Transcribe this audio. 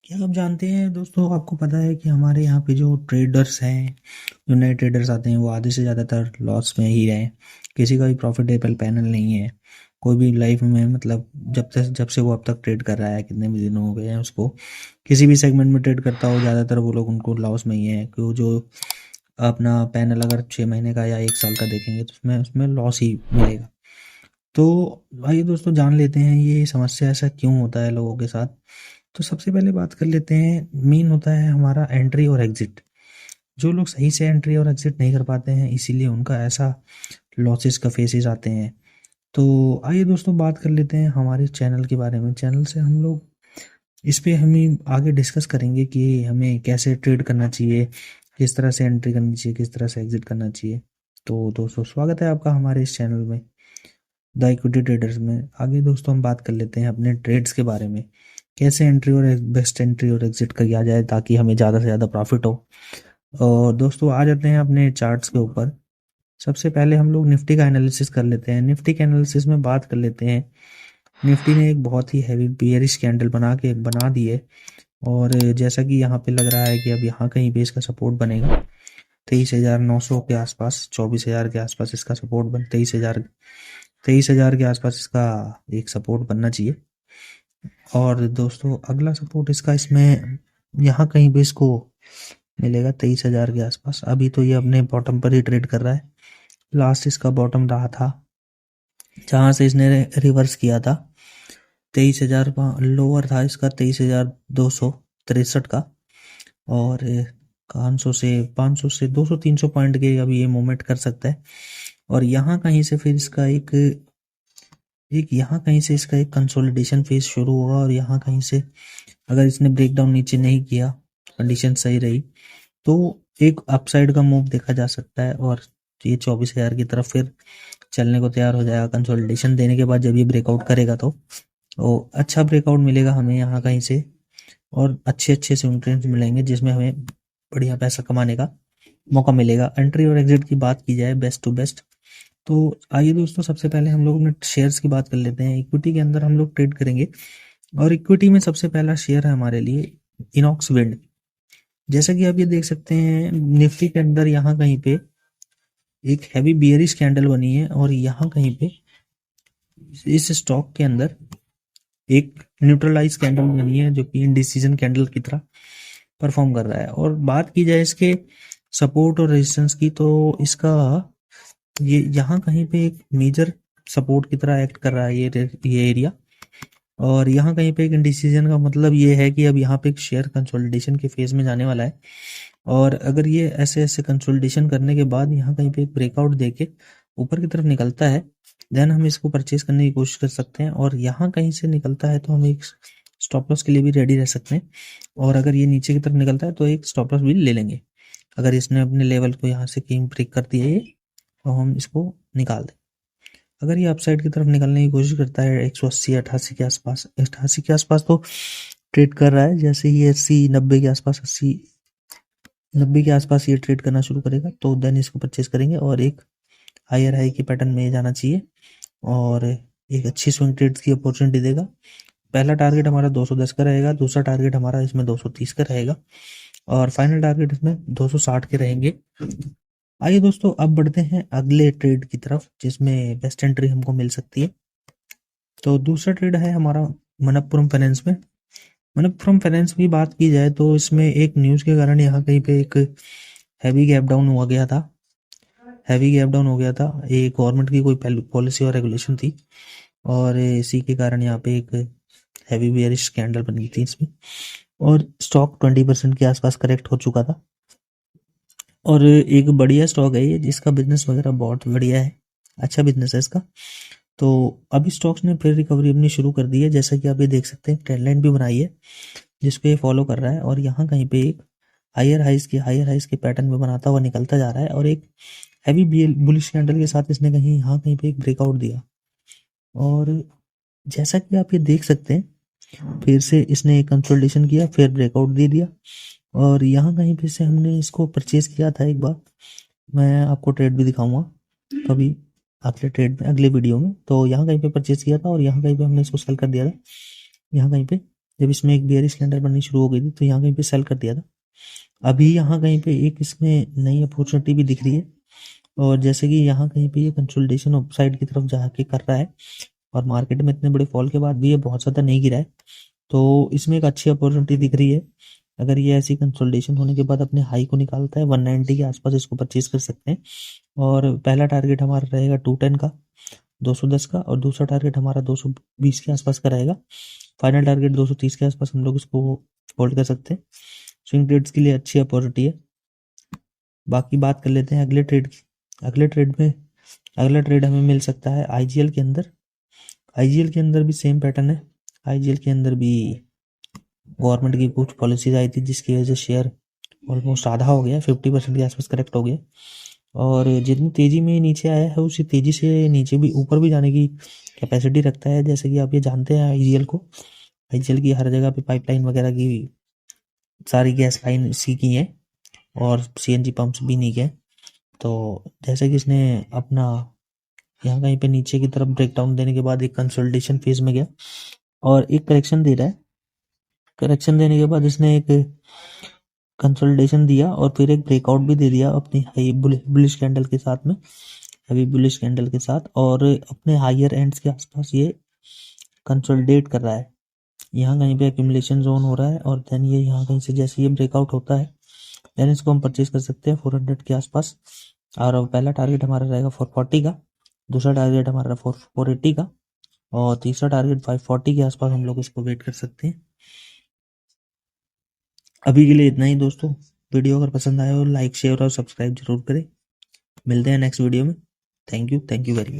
क्या आप जानते हैं दोस्तों, आपको पता है कि हमारे यहाँ पे जो ट्रेडर्स हैं, जो नए ट्रेडर्स आते हैं, वो आधे से ज़्यादातर लॉस में ही रहे। किसी का भी प्रॉफिटेबल पैनल नहीं है। कोई भी लाइफ में, मतलब जब से वो अब तक ट्रेड कर रहा है, कितने भी दिन हो गए हैं उसको, किसी भी सेगमेंट में ट्रेड करता हो, ज़्यादातर वो लोग उनको लॉस में ही है। क्यों? जो अपना पैनल अगर 6 महीने का या 1 साल का देखेंगे तो उसमें उसमें लॉस ही मिलेगा। तो आइए दोस्तों, जान लेते हैं ये समस्या ऐसा क्यों होता है लोगों के साथ। तो सबसे पहले बात कर लेते हैं, मेन होता है हमारा एंट्री और एग्जिट। जो लोग सही से एंट्री और एग्जिट नहीं कर पाते हैं, इसीलिए उनका ऐसा लॉसेस का फेसेस आते हैं। तो आइए दोस्तों, बात कर लेते हैं हमारे चैनल के बारे में। चैनल से हम लोग इस पे हमें आगे डिस्कस करेंगे कि हमें कैसे ट्रेड करना चाहिए, किस तरह से एंट्री करनी चाहिए, किस तरह से एग्जिट करना चाहिए। तो दोस्तों, स्वागत है आपका हमारे इस चैनल में, द इक्विटी ट्रेडर्स में। आगे दोस्तों हम बात कर लेते हैं अपने ट्रेड्स के बारे में, कैसे एंट्री और बेस्ट एंट्री और एग्जिट किया जाए ताकि हमें ज़्यादा से ज़्यादा प्रॉफिट हो। और दोस्तों, आ जाते हैं अपने चार्ट्स के ऊपर। सबसे पहले हम लोग निफ्टी का एनालिसिस कर लेते हैं। निफ्टी के एनालिसिस में बात कर लेते हैं, निफ्टी ने एक बहुत ही हैवी बेयरिश कैंडल बना दी है। और जैसा कि यहाँ पे लग रहा है कि अब यहाँ कहीं पे इसका सपोर्ट बनेगा 23,900 के आसपास, 24,000 के आसपास इसका सपोर्ट बन 23,000 के आसपास इसका एक सपोर्ट बनना चाहिए। और दोस्तों, अगला सपोर्ट इसका इसमें यहाँ कहीं भी इसको मिलेगा 23,000 के आसपास। अभी तो ये अपने बॉटम पर ही ट्रेड कर रहा है। लास्ट इसका बॉटम रहा था जहाँ से इसने रिवर्स किया था 23,000, लोअर था इसका 23,263 का। और 500 से 200 300 पॉइंट के अभी ये मूवमेंट कर सकता है। और यहाँ कहीं से फिर इसका एक यहाँ कहीं से इसका एक कंसोलिडेशन फेज शुरू होगा। और यहाँ कहीं से अगर इसने ब्रेकडाउन नीचे नहीं किया, कंडीशन सही रही, तो एक अपसाइड का मूव देखा जा सकता है। और ये 24,000 की तरफ फिर चलने को तैयार हो जाएगा। कंसोलिडेशन देने के बाद जब ये ब्रेकआउट करेगा तो अच्छा ब्रेकआउट मिलेगा हमें यहाँ कहीं से, और अच्छे अच्छे स्विंग ट्रेड्स मिलेंगे जिसमें हमें बढ़िया पैसा कमाने का मौका मिलेगा। एंट्री और एग्जिट की बात की जाए, बेस्ट टू बेस्ट, तो आइए दोस्तों, सबसे पहले हम लोग अपने शेयर्स की बात कर लेते हैं। इक्विटी के अंदर हम लोग ट्रेड करेंगे, और इक्विटी में सबसे पहला शेयर है हमारे लिए इनॉक्स विंड। जैसा कि आप ये देख सकते हैं, निफ्टी के अंदर यहाँ कहीं पे एक हैवी बियरिश कैंडल बनी है, और यहाँ कहीं पे इस स्टॉक के अंदर एक न्यूट्रलाइज कैंडल बनी है जो कि इंडिसीजन कैंडल की तरह परफॉर्म कर रहा है। और बात की जाए इसके सपोर्ट और रेजिस्टेंस की, तो इसका ये यहाँ कहीं पे एक मेजर सपोर्ट की तरह एक्ट कर रहा है ये एरिया। और यहाँ कहीं पे एक इंडिसीजन का मतलब ये है कि अब यहाँ पे एक शेयर कंसोलिडेशन के फेज में जाने वाला है। और अगर ये ऐसे ऐसे कंसोलिडेशन करने के बाद यहाँ कहीं पे एक ब्रेकआउट देके ऊपर की तरफ निकलता है, देन हम इसको परचेज करने की कोशिश कर सकते हैं। और यहाँ कहीं से निकलता है तो हम एक स्टॉप लॉस के लिए भी रेडी रह सकते हैं। और अगर ये नीचे की तरफ निकलता है तो एक स्टॉप लॉस भी ले लेंगे। अगर इसने अपने लेवल को यहाँ से कहीं ब्रेक कर दिया ये, तो हम इसको निकाल दें। अगर ये अपसाइड की तरफ निकलने की कोशिश करता है 180 88 के आसपास, 88 के आसपास तो ट्रेड कर रहा है, जैसे ही 80 90 के आसपास, 80 90 के आसपास ये ट्रेड करना शुरू करेगा तो देन इसको परचेज करेंगे। और एक हायर हाई की पैटर्न में जाना चाहिए, और एक अच्छी स्विंग ट्रेड्स की अपॉर्चुनिटी देगा। पहला टारगेट हमारा 210 का रहेगा, दूसरा टारगेट हमारा इसमें 230 का रहेगा, और फाइनल टारगेट इसमें 260 के रहेंगे। आइए दोस्तों, अब बढ़ते हैं अगले ट्रेड की तरफ जिसमें बेस्ट एंट्री हमको मिल सकती है। तो दूसरा ट्रेड है हमारा मनप्पुरम फाइनेंस में। मनप्पुरम फाइनेंस की बात की जाए तो इसमें एक न्यूज़ के कारण यहाँ कहीं पे एक हैवी गैप डाउन हो गया था। ये गवर्नमेंट की कोई पॉलिसी और रेगुलेशन थी, और इसी के कारण यहाँ पे एक हैवी बेयरिश कैंडल बन गई थी इसमें, और स्टॉक 20% के आसपास करेक्ट हो चुका था। और एक बढ़िया स्टॉक है ये, जिसका बिजनेस वगैरह बहुत बढ़िया है, अच्छा बिजनेस है इसका। तो अभी स्टॉक्स ने फिर रिकवरी अपनी शुरू कर दी है, जैसा कि आप ये देख सकते हैं, ट्रेंड लाइन भी बनाई है जिसको ये फॉलो कर रहा है। और यहाँ कहीं पे एक हायर हाइज के पैटर्न में बनाता हुआ निकलता जा रहा है, और एक हैवी बुलिश कैंडल के साथ इसने यहाँ कहीं पे एक ब्रेकआउट दिया। और जैसा कि आप ये देख सकते हैं, फिर से इसने एक कंसोलिडेशन किया, फिर ब्रेकआउट दे दिया। और यहाँ कहीं पे से हमने इसको परचेज किया था एक बार, मैं आपको ट्रेड भी दिखाऊंगा कभी अगले वीडियो में। तो यहाँ कहीं पे परचेज किया था, और यहाँ कहीं पे हमने इसको सेल कर दिया था यहाँ कहीं पे जब इसमें एक बेयरिश कैंडल बननी शुरू हो गई थी तो यहाँ कहीं पे सेल कर दिया था। अभी यहाँ कहीं पे एक इसमें नई अपॉर्चुनिटी भी दिख रही है, और जैसे कि यहाँ कहीं पे ये कंसोलिडेशन अपसाइड की तरफ जाके कर रहा है, और मार्केट में इतने बड़े फॉल के बाद भी ये बहुत ज़्यादा नहीं गिरा है, तो इसमें एक अच्छी अपॉर्चुनिटी दिख रही है। अगर ये ऐसी कंसोलिडेशन होने के बाद अपने हाई को निकालता है 190 के आसपास, इसको परचेज कर सकते हैं। और पहला टारगेट हमारा रहेगा 210 का, 210 का, और दूसरा टारगेट हमारा 220 के आसपास का रहेगा। फाइनल टारगेट 230 के आसपास हम लोग इसको होल्ड कर सकते हैं। स्विंग ट्रेड्स के लिए अच्छी अपॉर्चुनिटी है। बाकी बात कर लेते हैं अगले ट्रेड की। अगला ट्रेड हमें मिल सकता है आईजीएल के अंदर। आईजीएल के अंदर भी सेम पैटर्न है। आईजीएल के अंदर भी गवर्नमेंट की कुछ पॉलिसीज आई थी जिसकी वजह से शेयर ऑलमोस्ट आधा हो गया, 50% के आसपास करेक्ट हो गया, और जितनी तेजी में नीचे आया है उसी तेजी से नीचे भी ऊपर भी जाने की कैपेसिटी रखता है। जैसे कि आप ये जानते हैं आईजीएल को, आईजीएल की हर जगह पे पाइपलाइन वगैरह की सारी गैस लाइन इसी की है, और सीएनजी पंप्स भी नहीं गए। तो जैसे कि इसने अपना यहाँ कहीं पे नीचे की तरफ ब्रेकडाउन देने के बाद एक कंसोलिडेशन फेज में गया और एक करेक्शन दे रहा है। करेक्शन देने के बाद इसने एक कंसोलिडेशन दिया और फिर एक ब्रेकआउट भी दे दिया अपनी हाई बुलिश कैंडल के साथ में, हैवी बुलिश कैंडल के साथ, और अपने हायर एंड्स के आसपास ये कंसोलिडेट कर रहा है। यहाँ कहीं पे एक्यूमुलेशन जोन हो रहा है, और देन ये यहाँ कहीं से जैसे ये ब्रेकआउट होता है देन इसको हम परचेज कर सकते हैं 400 के आसपास। और पहला टारगेट हमारा रहेगा 440 का, दूसरा टारगेट हमारा 480 का, और तीसरा टारगेट 540 के आसपास हम लोग इसको वेट कर सकते हैं। अभी के लिए इतना ही दोस्तों। वीडियो अगर पसंद आया हो लाइक शेयर और सब्सक्राइब जरूर करें। मिलते हैं नेक्स्ट वीडियो में। Thank you very much.